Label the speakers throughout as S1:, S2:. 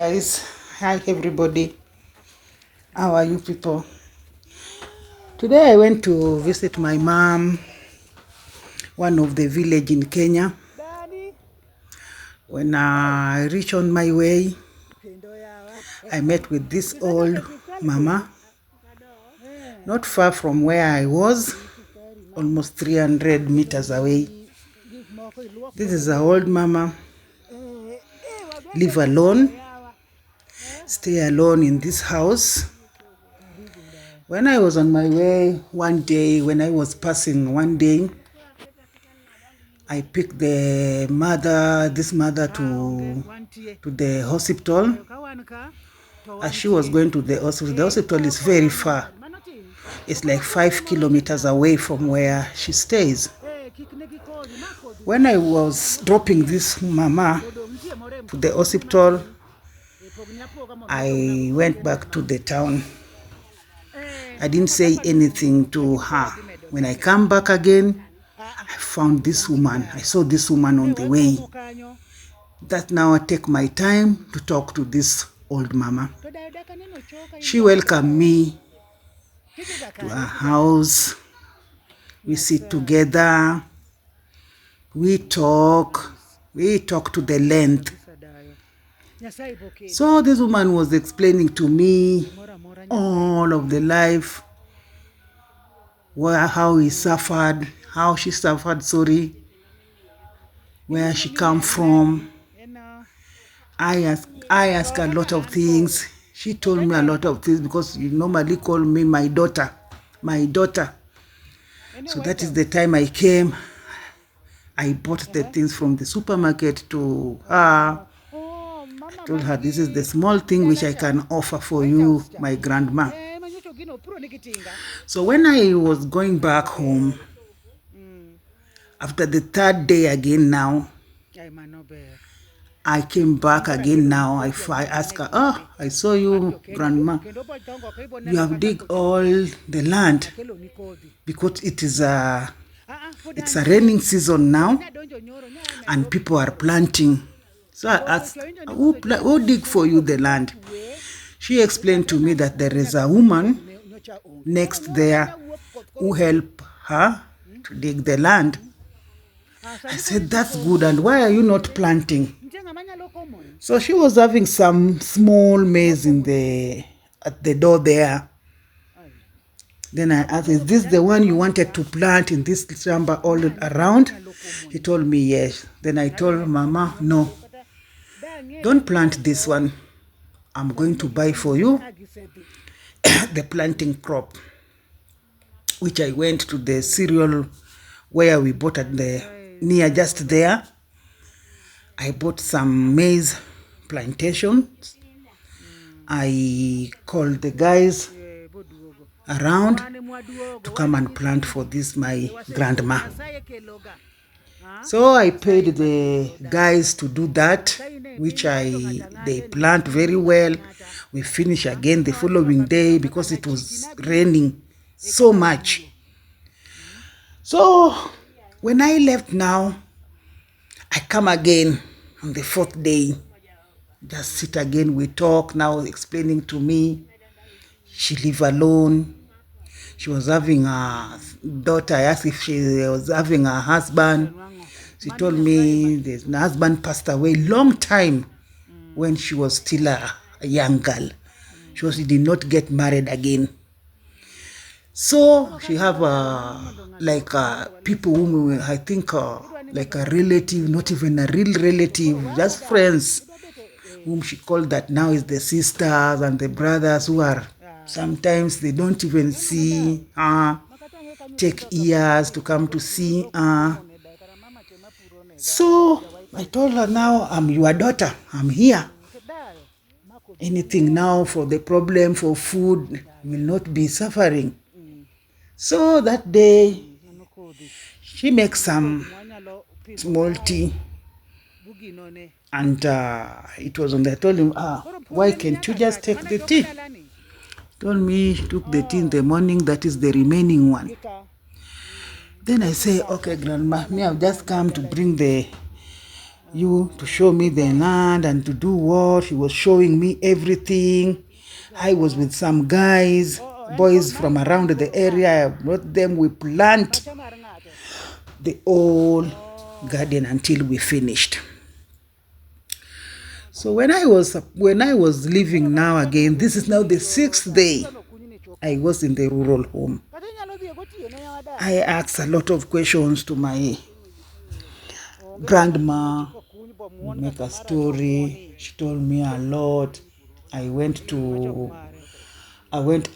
S1: Guys, hi everybody. How are you people? Today I went to visit my mom, one of the village in Kenya. When I reached on my way, I met with this old mama, not far from where I was, almost 300 meters away. This is an old mama, live alone, stay alone in this house. When I was on my way one day, when I was passing one day, I picked this mother to the hospital. As she was going to the hospital is very far. It's like 5 kilometers away from where she stays. When I was dropping this mama to the hospital, I went back to the town. I didn't say anything to her. When I come back again, I found this woman. I saw this woman on the way. That now I take my time to talk to this old mama. She welcomed me to her house. We sit together. We talk to the length. So this woman was explaining to me all of the life, how she suffered, where she come from. I asked a lot of things. She told me a lot of things because you normally call me my daughter. So that is the time I came. I bought the things from the supermarket to her. I told her, this is the small thing which I can offer for you, my grandma. So when I was going back home, after the third day again now, I came back again now. I asked her, I saw you, grandma. You have dig all the land because it's a raining season now and people are planting. So I asked, who dig for you the land? She explained to me that there is a woman next there who help her to dig the land. I said, that's good, and why are you not planting? So she was having some small maize at the door there. Then I asked, is this the one you wanted to plant in this chamber all around? He told me yes. Then I told Mama, no, don't plant this one. I'm going to buy for you the planting crop, which I went to the cereal where we bought at near just there. I bought some maize plantations. I called the guys around to come and plant for this my grandma. So I paid the guys to do that, which they plant very well. We finish again the following day because it was raining so much. So when I left now, I come again on the fourth day. Just sit again, we talk now, explaining to me. She live alone. She was having a daughter. I asked if she was having a husband. She told me the husband passed away long time when she was still a young girl. She did not get married again. So she have people whom I think like a relative, not even a real relative, just friends, whom she called that now is the sisters and the brothers who are sometimes they don't even see her, take years to come to see her. So I told her, now I'm your daughter, I'm here. Anything now for the problem, for food, will not be suffering. So that day, she makes some small tea. And it was on there. I told him, why can't you just take the tea? Told me she took the tea in the morning, that is the remaining one. Then I say, okay, grandma, me I've just come to bring the you to show me the land and to do what. He was showing me everything. I was with some boys from around the area. I brought them. We plant the whole garden until we finished. So when I was living now again, this is now the 6th day I was in the rural home. I asked a lot of questions to my grandma. We make a story. She told me a lot. I went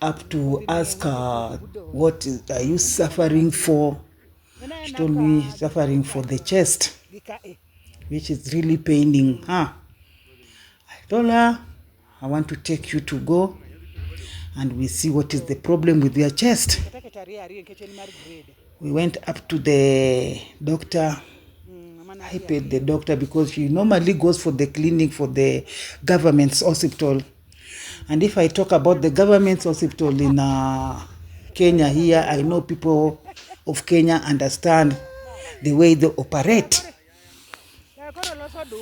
S1: up to ask her, what are you suffering for? She told me suffering for the chest, which is really paining her. I told her, I want to take you to go and we see what is the problem with your chest. We went up to the doctor. I paid the doctor because she normally goes for the clinic for the government's hospital. And if I talk about the government's hospital in Kenya here, I know people of Kenya understand the way they operate.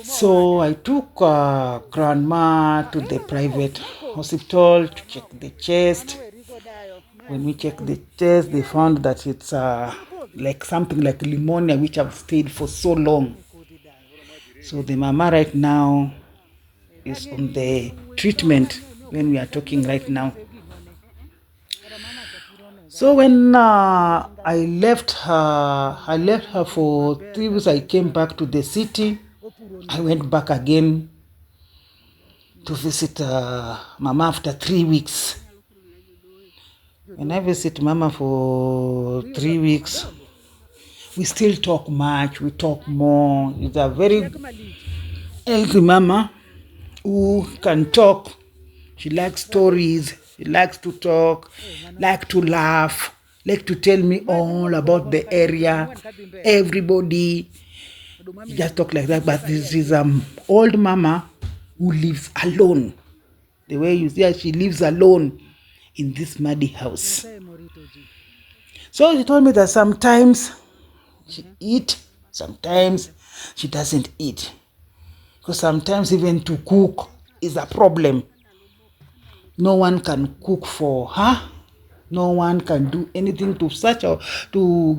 S1: So I took grandma to the private hospital to check the chest. When we checked the chest, they found that it's like something like pneumonia, which I've stayed for so long. So the mama right now is on the treatment when we are talking right now. So when I left her for 3 weeks. I came back to the city. I went back again to visit Mama after 3 weeks. When I visit Mama for 3 weeks, we still talk much. We talk more. It's a very healthy Mama who can talk. She likes stories. She likes to talk, like to laugh, like to tell me all about the area, everybody. She just talk like that. But this is old Mama who lives alone. The way you see her, she lives alone in this muddy house. So she told me that sometimes she eats, sometimes she doesn't eat. Because sometimes even to cook is a problem. No one can cook for her. No one can do anything to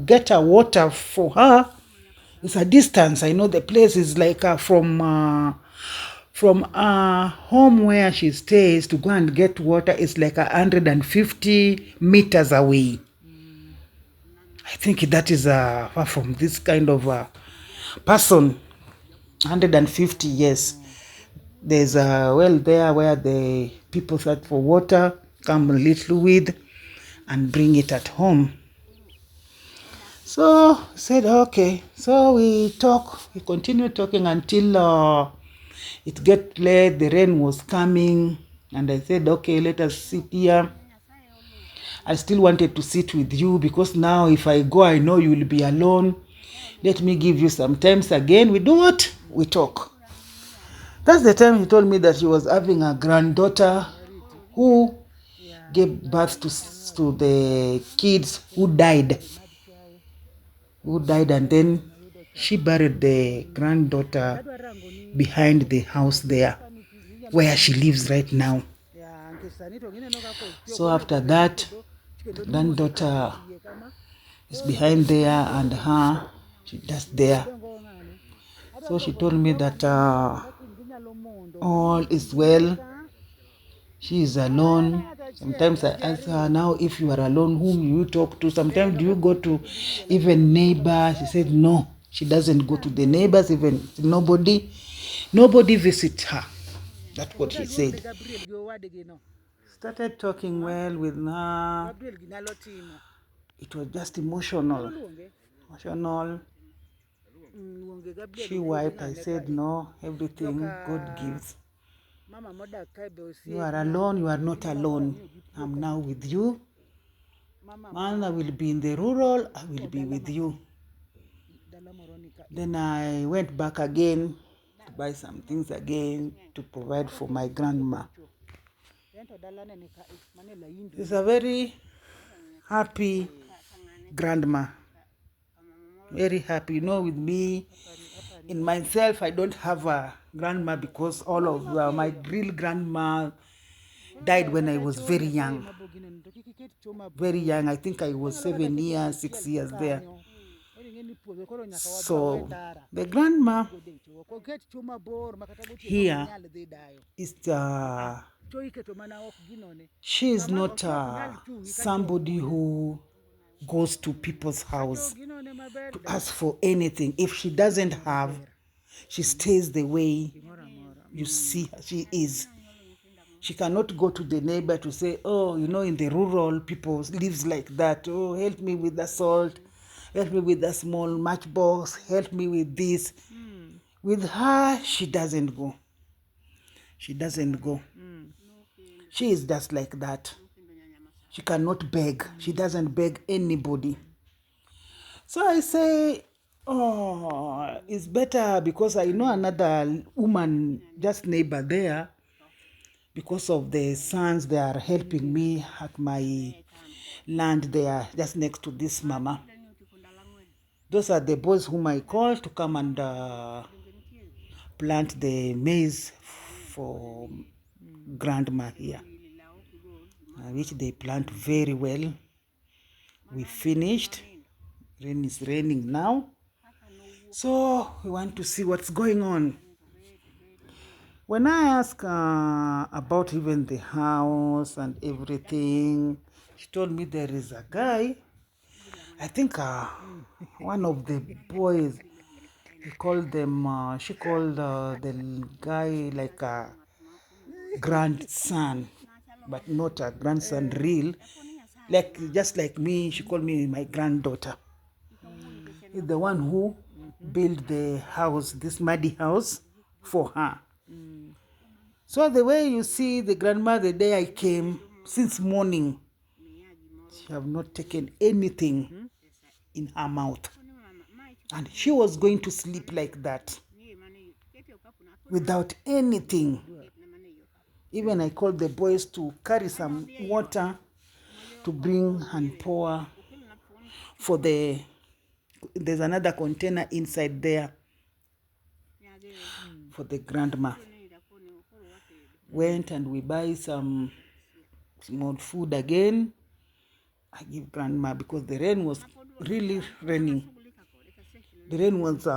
S1: get her water for her. It's a distance. I know the place is like from home where she stays to go and get water is like 150 meters away. I think that is far from this kind of person. 150 years. There's a well there where the people search for water, come a little with, and bring it at home. So I said, okay. So we continued talking until it get late. The rain was coming, and I said, okay, let us sit here. I still wanted to sit with you because now if I go, I know you will be alone. Let me give you some times again. We do what? We talk. That's the time he told me that he was having a granddaughter who gave birth to the kids who died. And then she buried the granddaughter behind the house there where she lives right now. So after that, the granddaughter is behind there and her, she just there. So she told me that all is well. She is alone. Sometimes I ask her, now if you are alone, whom you talk to? Sometimes do you go to even neighbors? She said no, she doesn't go to the neighbors. Even nobody visits her. That's what she said. Started talking well with her. It was just emotional. She wiped. I said no, everything God gives. You are alone, you are not alone. I'm now with you. When I will be in the rural, I will be with you. Then I went back again to buy some things again to provide for my grandma. She's a very happy grandma. Very happy. With me, In myself, I don't have a grandma because all of my real grandma died when I was very young. Very young. I think I was 7 years, 6 years there. So the grandma here is she is not somebody who goes to people's house to ask for anything. If she doesn't have, she stays the way you see her. She is. She cannot go to the neighbor to say, oh, you know, in the rural people lives like that. Oh, help me with the salt. Help me with the small matchbox. Help me with this. With her, she doesn't go. She doesn't go. She is just like that. She cannot beg. She doesn't beg anybody. So I say, oh, it's better because I know another woman, just neighbor there, because of the sons they are helping me at my land there, just next to this mama. Those are the boys whom I call to come and plant the maize for grandma here, which they plant very well. We finished. Rain is raining now. So we want to see what's going on. When I asked about even the house and everything, she told me there is a guy, I think one of the boys, she called the guy like a grandson, but not a grandson real. Like, just like me, she called me my granddaughter. He's the one who built the house, this muddy house, for her. So the way you see the grandma the day I came, since morning, she have not taken anything in her mouth. And she was going to sleep like that, without anything. Even I called the boys to carry some water to bring and pour for there's another container inside there for the grandma. Went and we buy some small food again. I give grandma because the rain was really raining. The rain was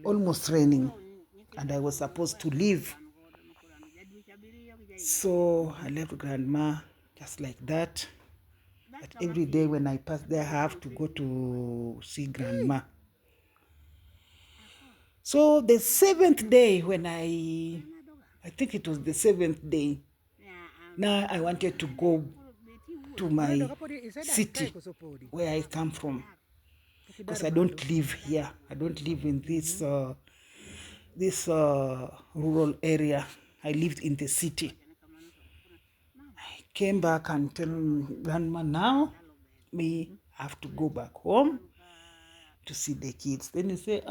S1: almost raining and I was supposed to leave. So I left grandma just like that. But every day when I pass there, I have to go to see grandma. So the 7th day when I think it was the 7th day, now I wanted to go to my city where I come from, because I don't live here. I don't live in this rural area. I lived in the city. I came back and tell grandma, now me have to go back home to see the kids. Then you say,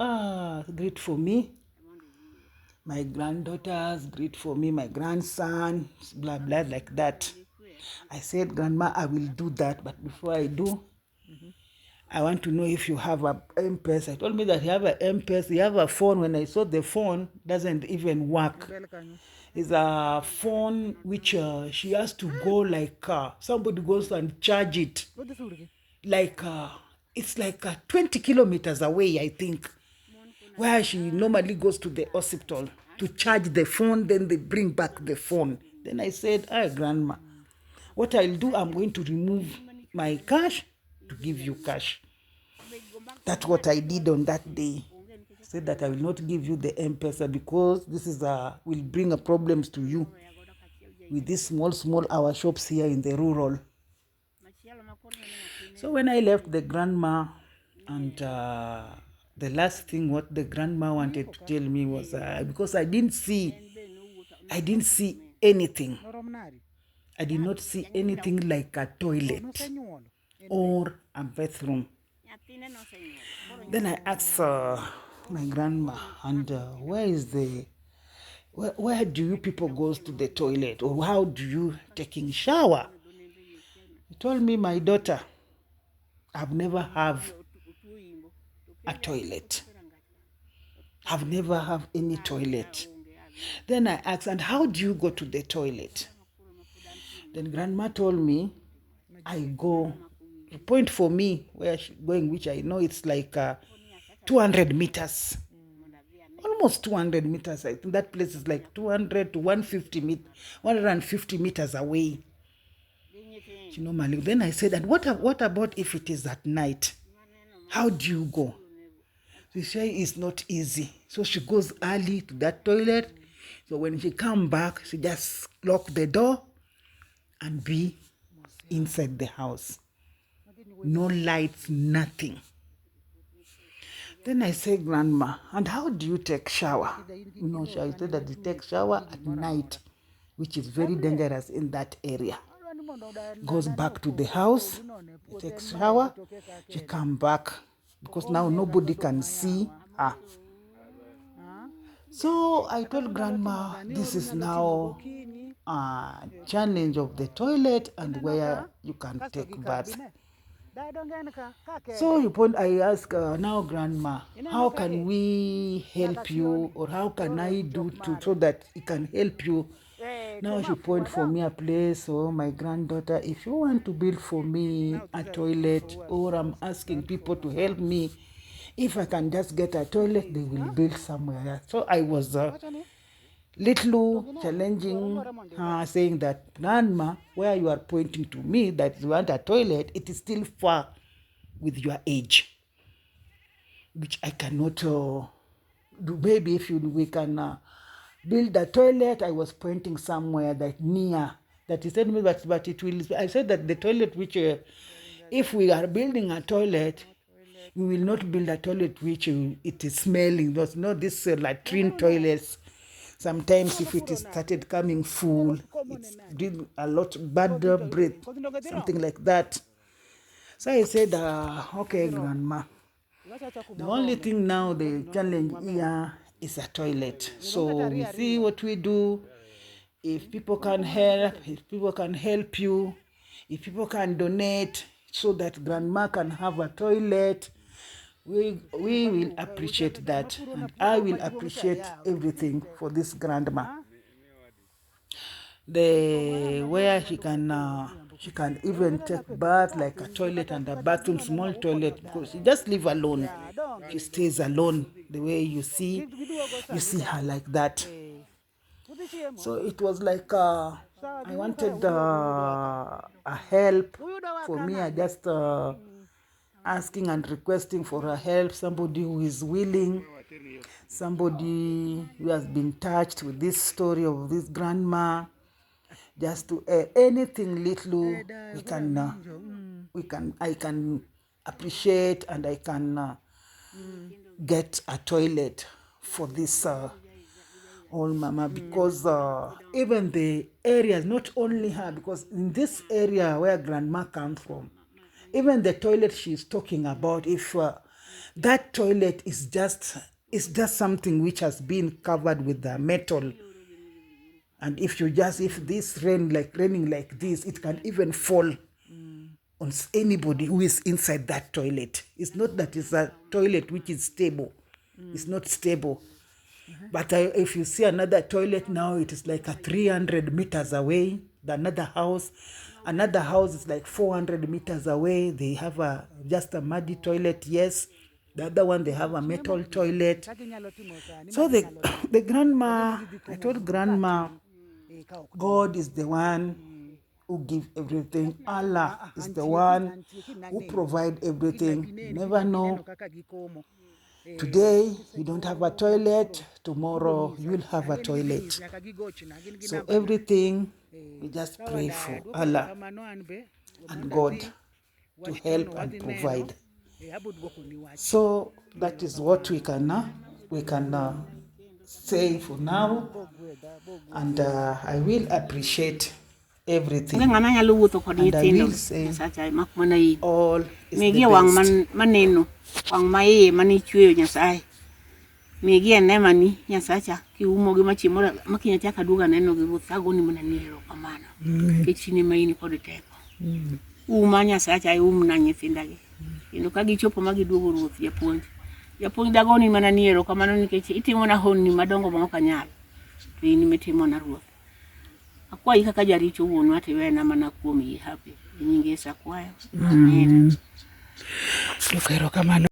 S1: great for me. My granddaughters, great for me, my grandson, blah, blah, like that. I said, grandma, I will do that. But before I do, I want to know if you have a M-Pesa. I told me that you have a M-Pesa. You have a phone. When I saw the phone, doesn't even work. It's a phone which she has to go like somebody goes and charge it. Like it's like 20 kilometers away, I think, where she normally goes to the hospital to charge the phone. Then they bring back the phone. Then I said, grandma, what I'll do, I'm going to remove my cash to give you cash. That's what I did on that day. I said that I will not give you the M-Pesa because this is will bring problems to you with these small our shops here in the rural. So when I left the grandma, and the last thing what the grandma wanted to tell me was because I didn't see anything. I did not see anything like a toilet or a bathroom. Then I asked my grandma, and where do you people go to the toilet, or how do you taking shower? He told me, my daughter, I've never have a toilet. I've never have any toilet. Then I asked, and how do you go to the toilet? Then grandma told me, I go, the point for me where she's going, which I know it's like 200 meters. Almost 200 meters. I think that place is like 200 to 150 meters away. She normally. Then I said, and what about if it is at night? How do you go? She said it's not easy. So she goes early to that toilet. So when she come back, she just lock the door and be inside the house. No lights, nothing. Then I say, Grandma, and how do you take shower? You know, she said that they take shower at night, which is very dangerous in that area. Goes back to the house, takes shower, she come back because now nobody can see her. So I told Grandma, this is now a challenge of the toilet and where you can take bath. So I ask now, Grandma, how can we help you, or how can I do so that it can help you? Now she point for me a place, or my granddaughter, if you want to build for me a toilet, or I'm asking people to help me, if I can just get a toilet, they will build somewhere. So I was little challenging her, saying that, Grandma, where you are pointing to me that you want a toilet, it is still far with your age, which I cannot do. Maybe if we can build a toilet. I was pointing somewhere that near, that he said, but it will, I said that the toilet which, if we are building a toilet, we will not build a toilet which it is smelling. There's not this latrine toilets. Sometimes if it is started coming full, it's doing a lot bad breath, something like that. So I said, okay, Grandma. The only thing now, the challenge here is a toilet. So we see what we do. If people can help, if people can help you, if people can donate so that Grandma can have a toilet, we will appreciate that. And I will appreciate everything for this grandma. Where she can even take bath, like a toilet and a bathroom, small toilet, because she just live alone. She stays alone. The way you see her like that. So it was like I wanted a help for me. I just asking and requesting for her help. Somebody who is willing, somebody who has been touched with this story of this grandma. Just to anything little I can appreciate, and I can get a toilet for this old mama, because even the areas, not only her, because in this area where grandma comes from, even the toilet she's talking about, if that toilet is just something which has been covered with the metal. And if this raining like this, it can even fall on anybody who is inside that toilet. It's not that it's a toilet which is stable. It's not stable. But if you see another toilet now, it is like 300 meters away. Another house is like 400 meters away. They have just a muddy toilet, yes. The other one, they have a metal toilet. So the grandma, I told grandma, God is the one who gives everything. Allah is the one who provides everything. You never know. Today, you don't have a toilet. Tomorrow, you will have a toilet. So everything, we just pray for Allah and God to help and provide. So that is what we can say for now, and I will appreciate everything. And I will say all is the best.
S2: Megia nemani nyasacha ki umo gi machimora makinya chaka duga neno gi buthago ni munaniro kamano kichini maini kod teko uma nyasacha na nyithindagi kendo ka gichopo magi duogo ruoth japuonj Japuonj dagoni mana ni erokamano nikech itimo na honni madongo ma ok anyal. To in imetimo na ruoth. Akwayi kaka jaricho wuonwa tiwena mana kuom yie hapi. Nyinge sakwayo. Amen.
S1: Erokamano.